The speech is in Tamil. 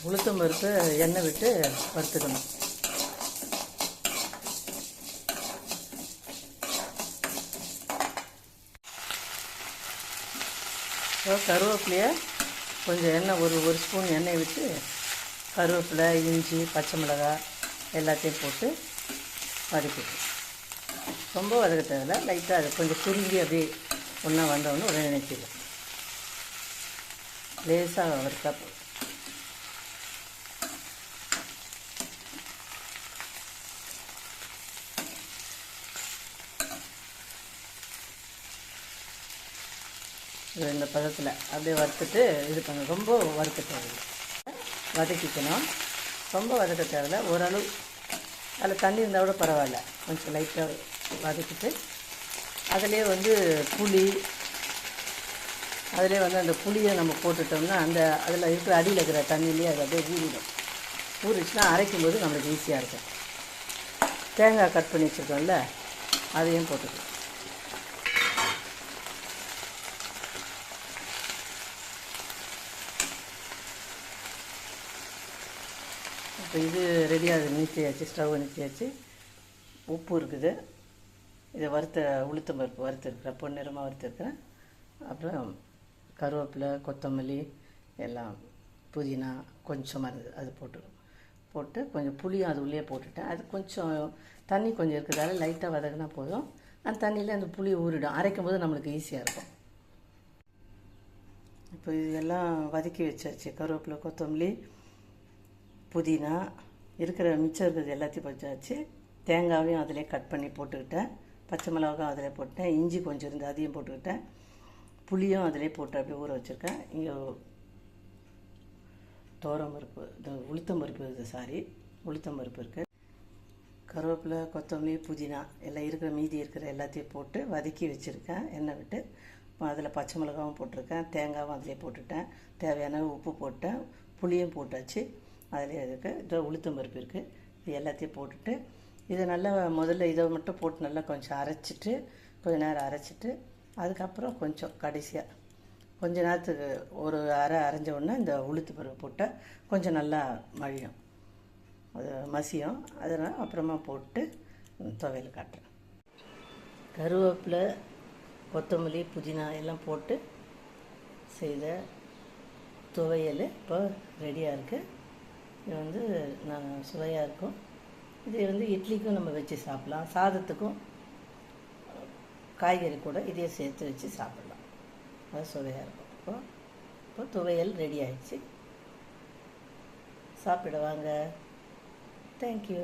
உளுத்தம் பருப்பு எண்ணெய் விட்டு வறுத்துக்கணும். கருவேப்பிலையை கொஞ்சம் எண்ணெய் ஒரு ஸ்பூன் எண்ணெய் விட்டு கருவேப்பிலை, இஞ்சி, பச்சை மிளகாய் எல்லாத்தையும் போட்டு வதக்கிடும். ரொம்ப வதக்க தேவையில்ல, லைட்டாக அது கொஞ்சம் சுருங்கி அப்படியே ஒன்றா வந்தவொடனே உடனே நினைச்சிடும். லேசாக வறுத்தா போதும். இந்த பதத்தில் அப்படியே வறுத்துட்டு இது பண்ண. ரொம்ப வறுக்க தேவையில்லை, வதக்கிக்கணும். ரொம்ப வதக்க தேவையில்லை, ஓரளவு அதில் தண்ணி இருந்தால் கூட பரவாயில்ல. கொஞ்சம் லைட்டாக வதக்கிட்டு அதிலே புளி, அதிலே அந்த புளியை நம்ம போட்டுட்டோம்னா அந்த அதில் இருக்கிற அடியில் இருக்கிற தண்ணியிலே அது அப்படியே ஊறிடும். ஊறிச்சுன்னா அரைக்கும்போது நம்மளுக்கு ஈஸியாக இருக்கும். தேங்காய் கட் பண்ணி வச்சுருக்கோம்ல, அதையும் போட்டுக்கலாம். இப்போ இது ரெடியாக நிறுத்தியாச்சு, ஸ்டவ் நிறுத்தியாச்சு. உப்பு இருக்குது. இதை உளுத்தம் பருப்பு வறுத்துருக்குறேன், பொன்னிறமாக வறுத்துருக்குறேன். அப்புறம் கருவேப்பிலை, கொத்தமல்லி எல்லாம், புதினா கொஞ்சமாக இருக்குது, அது போட்டு கொஞ்சம் புளியும் அது உள்ளே போட்டுட்டேன். அது கொஞ்சம் தண்ணி கொஞ்சம் இருக்கிறதால லைட்டாக வதக்கினா போதும். அந்த தண்ணியில் அந்த புளி ஊறிடும். அரைக்கும் போது நம்மளுக்கு ஈஸியாக இருக்கும். இப்போ இதெல்லாம் வதக்கி வச்சாச்சு. கருவேப்பிலை, கொத்தமல்லி, புதினா இருக்கிற மிச்சம் இருக்கிறது எல்லாத்தையும் வச்சாச்சு. தேங்காவையும் அதிலே கட் பண்ணி போட்டுக்கிட்டேன். பச்சை மிளகாவும் அதிலே போட்டேன். இஞ்சி கொஞ்சம் இருந்து அதையும் போட்டுக்கிட்டேன். புளியும் அதிலே போட்டு அப்படியே ஊற வச்சுருக்கேன். இங்கே துவரம்பருப்பு, உளுத்தம் பருப்பு இருக்குது, உளுத்தம் பருப்பு இருக்குது. கருவேப்பிலை, கொத்தமல்லி, புதினா எல்லாம் மீதி இருக்கிற எல்லாத்தையும் போட்டு வதக்கி வச்சுருக்கேன் எண்ணெய் விட்டு. அதில் பச்சை மிளகாவும் போட்டிருக்கேன், தேங்காவும் அதிலே போட்டுட்டேன். தேவையான உப்பு போட்டேன், புளியும் போட்டாச்சு. அதிலே இருக்குது உளுத்தம் பருப்பு இருக்குது. இது எல்லாத்தையும் போட்டுட்டு இதை நல்லா முதல்ல இதை மட்டும் போட்டு நல்லா கொஞ்சம் அரைச்சிட்டு, கொஞ்சம் நேரம் அரைச்சிட்டு, அதுக்கப்புறம் கொஞ்சம் கடைசியாக கொஞ்ச நேரத்துக்கு ஒரு அரைஞ்ச உடனே இந்த உளுத்து பருப்பு போட்டால் கொஞ்சம் நல்லா மழியும், அது மசியும். அதனால் அப்புறமா போட்டு துவையல் காட்டுறேன். கருவேப்பிலை, கொத்தமல்லி, புதினா எல்லாம் போட்டு செய்த துவையல் இப்போ ரெடியாக இருக்குது. இது நான் சுவையாக இருக்கும். இது இட்லிக்கும் நம்ம வச்சு சாப்பிட்லாம், சாதத்துக்கும் காய்கறி கூட இதையே சேர்த்து வச்சு சாப்பிட்லாம். அது சுவையாக இருக்கும். இப்போ துவையல் ரெடி ஆகிடுச்சு. சாப்பிட வாங்க. தேங்க்யூ.